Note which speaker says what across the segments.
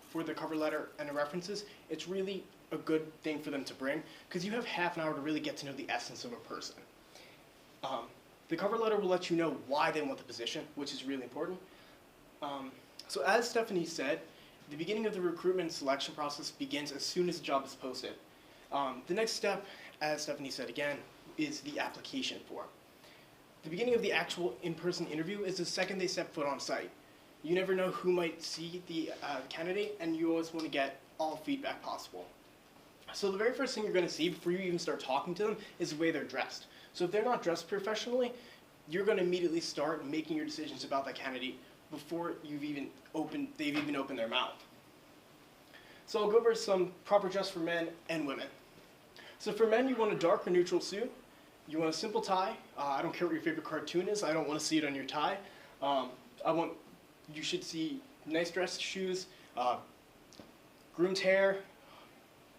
Speaker 1: for the cover letter and the references, it's really a good thing for them to bring because you have half an hour to really get to know the essence of a person. The cover letter will let you know why they want the position, which is really important. So as Stephanie said, the beginning of the recruitment and selection process begins as soon as the job is posted. The next step, as Stephanie said again, is the application form. The beginning of the actual in-person interview is the second they step foot on site. You never know who might see the candidate, and you always want to get all feedback possible. So the very first thing you're going to see before you even start talking to them is the way they're dressed. So if they're not dressed professionally, you're going to immediately start making your decisions about that candidate before they've even opened their mouth. So I'll go over some proper dress for men and women. So for men, you want a dark or neutral suit. You want a simple tie. I don't care what your favorite cartoon is. I don't want to see it on your tie. You should see nice dress shoes, groomed hair,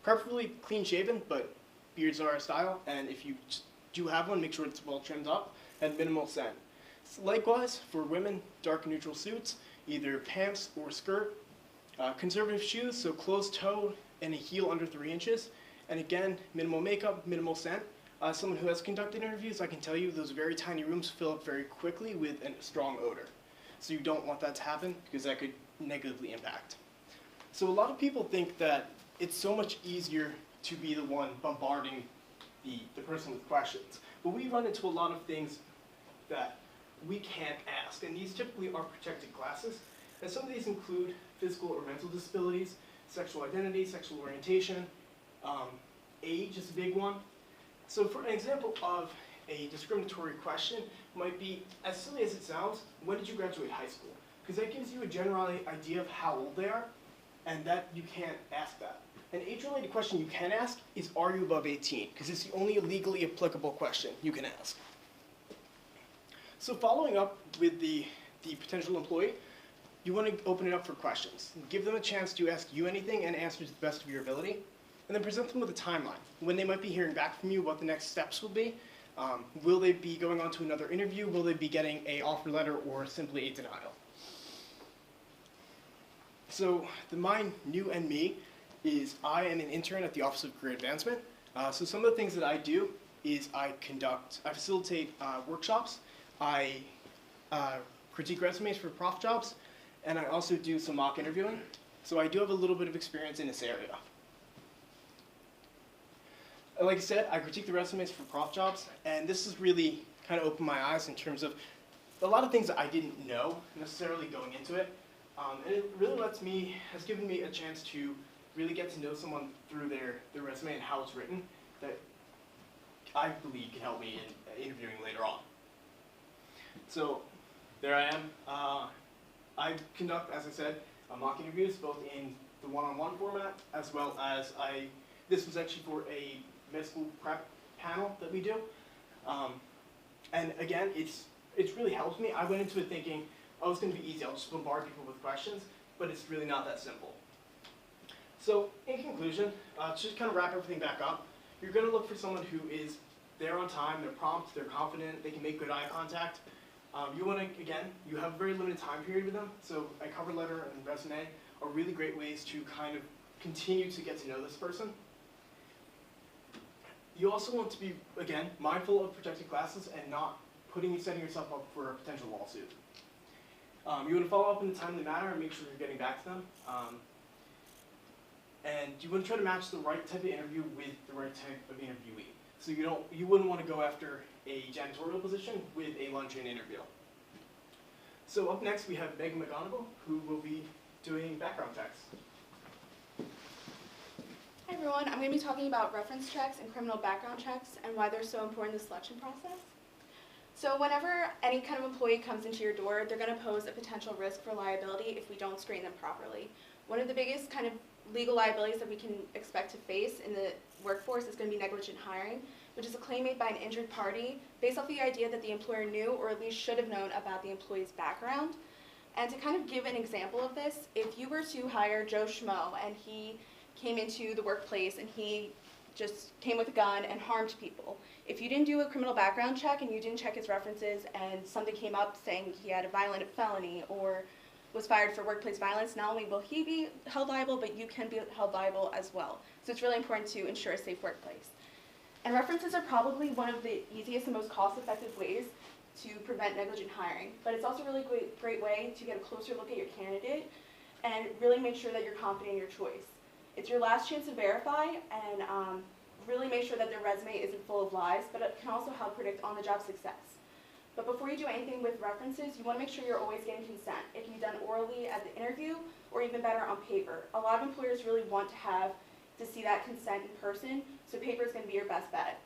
Speaker 1: preferably clean shaven, but beards are a style. And if you do have one, make sure it's well trimmed up and minimal scent. So likewise, for women, dark and neutral suits, either pants or skirt. Conservative shoes, so closed-toed and a heel under 3 inches. And again, minimal makeup, minimal scent. Someone who has conducted interviews, I can tell you those very tiny rooms fill up very quickly with a strong odor. So you don't want that to happen because that could negatively impact. So a lot of people think that it's so much easier to be the one bombarding the person with questions. But we run into a lot of things that we can't ask, and these typically are protected classes. And some of these include physical or mental disabilities, sexual identity, sexual orientation, age is a big one. So for an example of a discriminatory question might be, as silly as it sounds, when did you graduate high school? Because that gives you a general idea of how old they are, and that you can't ask that. An age-related question you can ask is, are you above 18? Because it's the only legally applicable question you can ask. So following up with the potential employee, you want to open it up for questions. Give them a chance to ask you anything and answer to the best of your ability. And then present them with a timeline. When they might be hearing back from you, what the next steps will be. Will they be going on to another interview? Will they be getting an offer letter or simply a denial? So my new and me is I am an intern at the Office of Career Advancement. So some of the things that I do is I facilitate workshops. I critique resumes for prof jobs. And I also do some mock interviewing. So I do have a little bit of experience in this area. Like I said, I critique the resumes for prof jobs, and this has really kind of opened my eyes in terms of a lot of things that I didn't know necessarily going into it. And it really has given me a chance to really get to know someone through their resume and how it's written that I believe can help me in interviewing later on. So there I am. I conduct, as I said, mock interviews both in the one-on-one format as well as this was actually for a med school prep panel that we do. And again, it's really helped me. I went into it thinking, oh, it's going to be easy. I'll just bombard people with questions, but it's really not that simple. So in conclusion, to just kind of wrap everything back up, you're going to look for someone who is there on time, they're prompt, they're confident, they can make good eye contact. You want to, again, you have a very limited time period with them, so a cover letter and resume are really great ways to kind of continue to get to know this person. You also want to be, again, mindful of protected classes and not setting yourself up for a potential lawsuit. You want to follow up in a timely manner and make sure you're getting back to them. And you want to try to match the right type of interview with the right type of interviewee. So you wouldn't want to go after a janitorial position with a luncheon interview. So up next we have Megan McGonigal, who will be doing background checks.
Speaker 2: Hi everyone, I'm going to be talking about reference checks and criminal background checks and why they're so important in the selection process. So whenever any kind of employee comes into your door, they're going to pose a potential risk for liability if we don't screen them properly. One of the biggest kind of legal liabilities that we can expect to face in the workforce is going to be negligent hiring, which is a claim made by an injured party based off the idea that the employer knew or at least should have known about the employee's background. And to kind of give an example of this, if you were to hire Joe Schmo and he came into the workplace and he just came with a gun and harmed people, if you didn't do a criminal background check and you didn't check his references and something came up saying he had a violent felony or was fired for workplace violence, not only will he be held liable, but you can be held liable as well. So it's really important to ensure a safe workplace. And references are probably one of the easiest and most cost-effective ways to prevent negligent hiring. But it's also a really great way to get a closer look at your candidate and really make sure that you're confident in your choice. It's your last chance to verify and really make sure that their resume isn't full of lies, but it can also help predict on-the-job success. But before you do anything with references, you want to make sure you're always getting consent. It can be done orally at the interview, or even better on paper. A lot of employers really want to see that consent in person, so paper is going to be your best bet.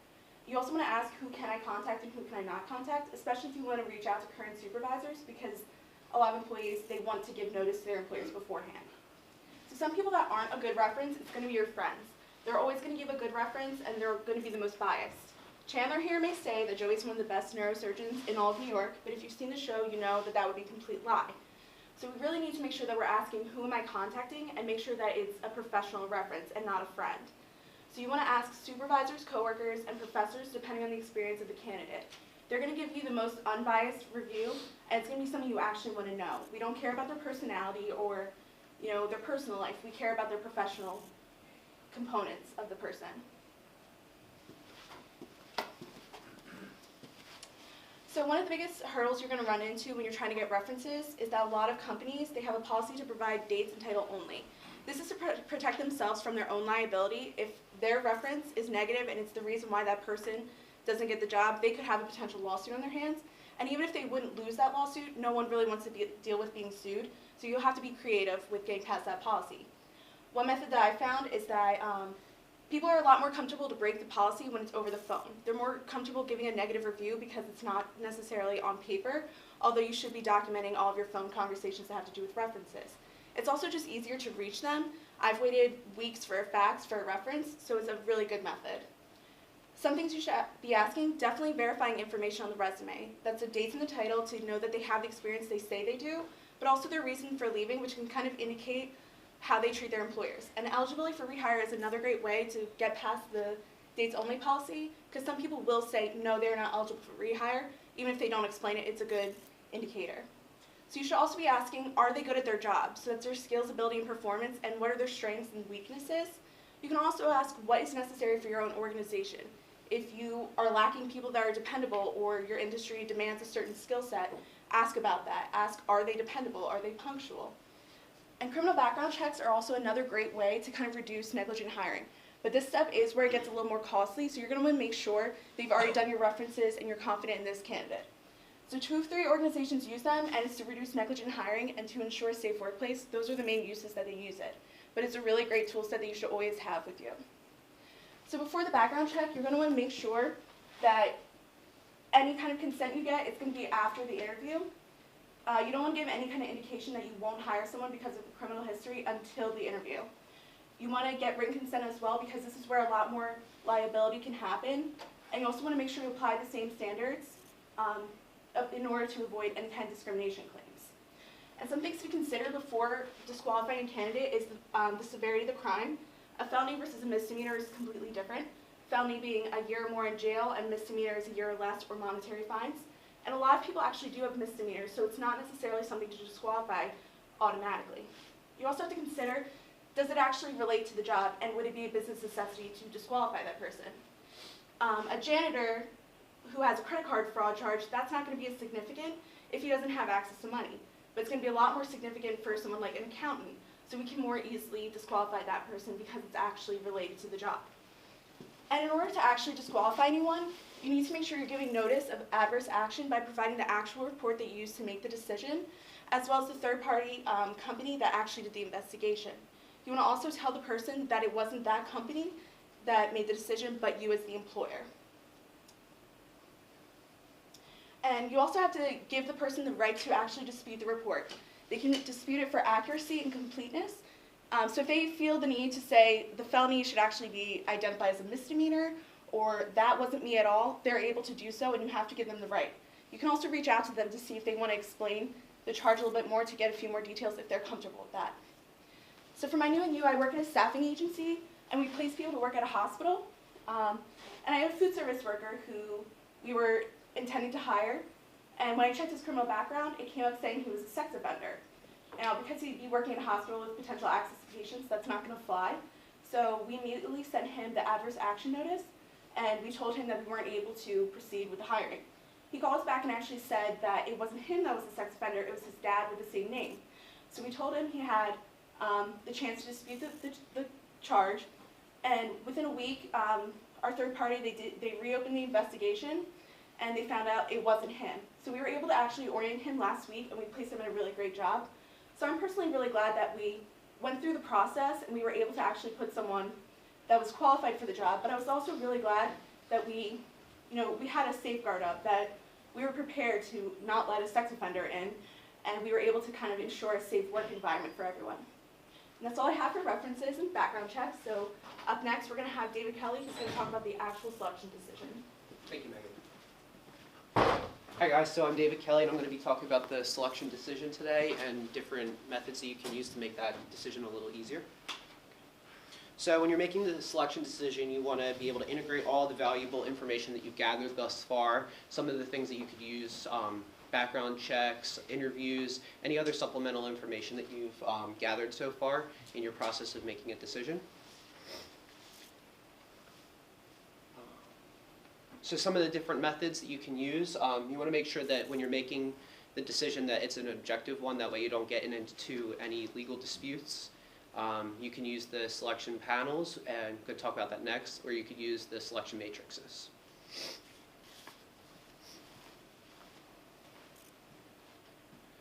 Speaker 2: You also want to ask who can I contact and who can I not contact, especially if you want to reach out to current supervisors, because a lot of employees, they want to give notice to their employers beforehand. So some people that aren't a good reference, it's going to be your friends. They're always going to give a good reference, and they're going to be the most biased. Chandler here may say that Joey's one of the best neurosurgeons in all of New York, but if you've seen the show, you know that that would be a complete lie. So we really need to make sure that we're asking who am I contacting and make sure that it's a professional reference and not a friend. So you want to ask supervisors, coworkers, and professors depending on the experience of the candidate. They're going to give you the most unbiased review, and it's going to be something you actually want to know. We don't care about their personality or their personal life. We care about their professional components of the person. So one of the biggest hurdles you're going to run into when you're trying to get references is that a lot of companies, they have a policy to provide dates and title only. This is to protect themselves from their own liability. If their reference is negative and it's the reason why that person doesn't get the job, they could have a potential lawsuit on their hands. And even if they wouldn't lose that lawsuit, no one really wants to deal with being sued. So you'll have to be creative with getting past that policy. One method that I found is that people are a lot more comfortable to break the policy when it's over the phone. They're more comfortable giving a negative review because it's not necessarily on paper, although you should be documenting all of your phone conversations that have to do with references. It's also just easier to reach them. I've waited weeks for a fax for a reference, so it's a really good method. Some things you should be asking, definitely verifying information on the resume. That's the dates and the title to know that they have the experience they say they do, but also their reason for leaving, which can kind of indicate how they treat their employers. And eligibility for rehire is another great way to get past the dates only policy, because some people will say, no, they're not eligible for rehire. Even if they don't explain it, it's a good indicator. So you should also be asking, are they good at their job? So that's their skills, ability, and performance, and what are their strengths and weaknesses? You can also ask what is necessary for your own organization. If you are lacking people that are dependable or your industry demands a certain skill set, ask about that. Ask, are they dependable? Are they punctual? And criminal background checks are also another great way to kind of reduce negligent hiring. But this step is where it gets a little more costly, so you're going to want to make sure that you've already done your references and you're confident in this candidate. So 2 of 3 organizations use them, and it's to reduce negligent hiring and to ensure a safe workplace. Those are the main uses that they use it. But it's a really great tool set that you should always have with you. So before the background check, you're going to want to make sure that any kind of consent you get, it's going to be after the interview. You don't want to give any kind of indication that you won't hire someone because of criminal history until the interview. You want to get written consent as well, because this is where a lot more liability can happen. And you also want to make sure you apply the same standards in order to avoid any kind of discrimination claims. And some things to consider before disqualifying a candidate is the severity of the crime. A felony versus a misdemeanor is completely different. Felony being a year or more in jail, and misdemeanor is a year or less or monetary fines. And a lot of people actually do have misdemeanors, so it's not necessarily something to disqualify automatically. You also have to consider, does it actually relate to the job, and would it be a business necessity to disqualify that person? A janitor who has a credit card fraud charge, that's not going to be as significant if he doesn't have access to money. But it's going to be a lot more significant for someone like an accountant, so we can more easily disqualify that person because it's actually related to the job. And in order to actually disqualify anyone, you need to make sure you're giving notice of adverse action by providing the actual report that you used to make the decision, as well as the third-party company that actually did the investigation. You want to also tell the person that it wasn't that company that made the decision, but you as the employer. And you also have to give the person the right to actually dispute the report. They can dispute it for accuracy and completeness. So if they feel the need to say the felony should actually be identified as a misdemeanor, or that wasn't me at all, they're able to do so, and you have to give them the right. You can also reach out to them to see if they want to explain the charge a little bit more to get a few more details if they're comfortable with that. So for my new and you, I work at a staffing agency, and we place people to work at a hospital. And I had a food service worker who we were intending to hire, and when I checked his criminal background, it came up saying he was a sex offender. Now, because he'd be working in a hospital with potential access to patients, that's not going to fly. So we immediately sent him the adverse action notice, and we told him that we weren't able to proceed with the hiring. He called us back and actually said that it wasn't him that was the sex offender, it was his dad with the same name. So we told him he had the chance to dispute the charge, and within a week, our third party, they reopened the investigation, and they found out it wasn't him. So we were able to actually orient him last week, and we placed him in a really great job. So I'm personally really glad that we went through the process, and we were able to actually put someone that was qualified for the job. But I was also really glad that we had a safeguard up, that we were prepared to not let a sex offender in, and we were able to kind of ensure a safe work environment for everyone. And that's all I have for references and background checks. So up next, we're going to have David Kelly, who's going to talk about the actual selection decision.
Speaker 3: Thank you, Megan. Hi guys, so I'm David Kelly, and I'm going to be talking about the selection decision today and different methods that you can use to make that decision a little easier. So when you're making the selection decision, you want to be able to integrate all the valuable information that you've gathered thus far. Some of the things that you could use, background checks, interviews, any other supplemental information that you've gathered so far in your process of making a decision. So some of the different methods that you can use, you want to make sure that when you're making the decision that it's an objective one, that way you don't get into any legal disputes. You can use the selection panels, and we'll talk about that next, or you could use the selection matrices.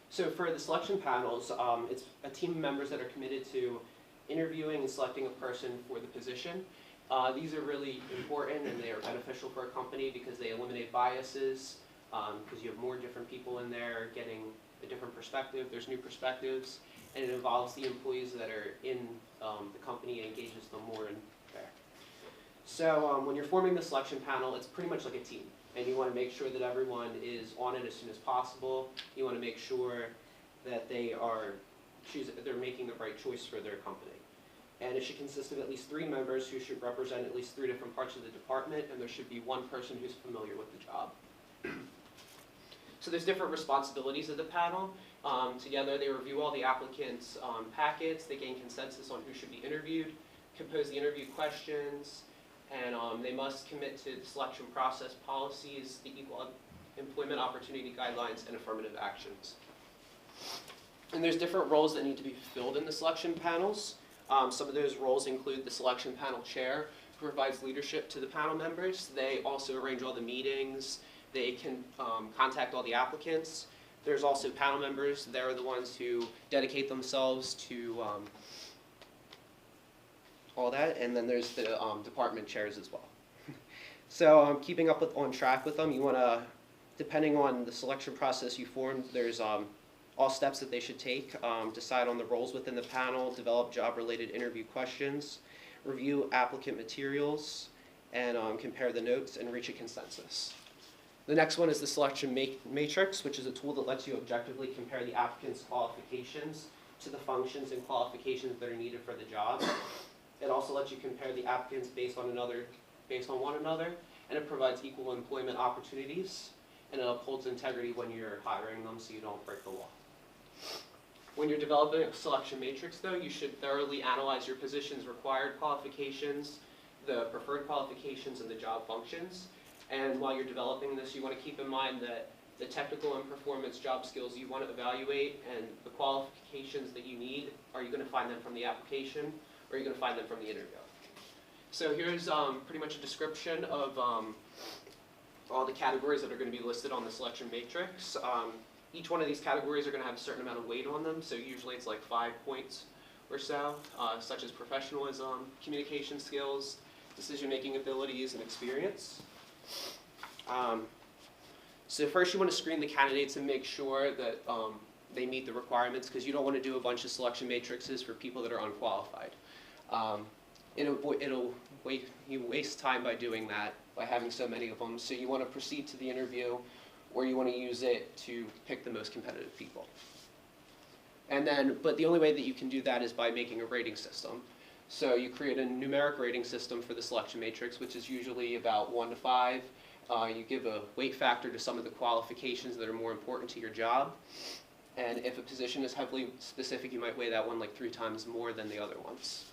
Speaker 3: So for the selection panels, it's a team of members that are committed to interviewing and selecting a person for the position. These are really important, and they are beneficial for a company because they eliminate biases, because you have more different people in there getting a different perspective. There's new perspectives, and it involves the employees that are in the company and engages them more in there. So when you're forming the selection panel, it's pretty much like a team, and you want to make sure that everyone is on it as soon as possible. You want to make sure that they're making the right choice for their company. And it should consist of at least 3 members who should represent at least 3 different parts of the department, and there should be 1 person who's familiar with the job. So there's different responsibilities of the panel. Together they review all the applicants' packets, they gain consensus on who should be interviewed, compose the interview questions, and they must commit to the selection process policies, the equal employment opportunity guidelines, and affirmative actions. And there's different roles that need to be fulfilled in the selection panels. Some of those roles include the selection panel chair, who provides leadership to the panel members. They also arrange all the meetings. They can contact all the applicants. There's also panel members. They're the ones who dedicate themselves to all that. And then there's the department chairs as well. So keeping up on track with them, you want to, depending on the selection process you formed, there's all steps that they should take, decide on the roles within the panel, develop job-related interview questions, review applicant materials, and compare the notes and reach a consensus. The next one is the selection matrix, which is a tool that lets you objectively compare the applicant's qualifications to the functions and qualifications that are needed for the job. It also lets you compare the applicants based on one another, and it provides equal employment opportunities, and it upholds integrity when you're hiring them so you don't break the law. When you're developing a selection matrix, though, you should thoroughly analyze your position's required qualifications, the preferred qualifications, and the job functions. And while you're developing this, you want to keep in mind that the technical and performance job skills you want to evaluate and the qualifications that you need, are you going to find them from the application, or are you going to find them from the interview? So here's pretty much a description of all the categories that are going to be listed on the selection matrix. Each one of these categories are going to have a certain amount of weight on them, so usually it's like 5 points or so, such as professionalism, communication skills, decision-making abilities, and experience. So first you want to screen the candidates and make sure that they meet the requirements, because you don't want to do a bunch of selection matrices for people that are unqualified. You waste time by doing that, by having so many of them, so you want to proceed to the interview, or you want to use it to pick the most competitive people. And then, but the only way that you can do that is by making a rating system. So you create a numeric rating system for the selection matrix, which is usually about 1 to 5. You give a weight factor to some of the qualifications that are more important to your job. And if a position is heavily specific, you might weigh that one like 3 times more than the other ones.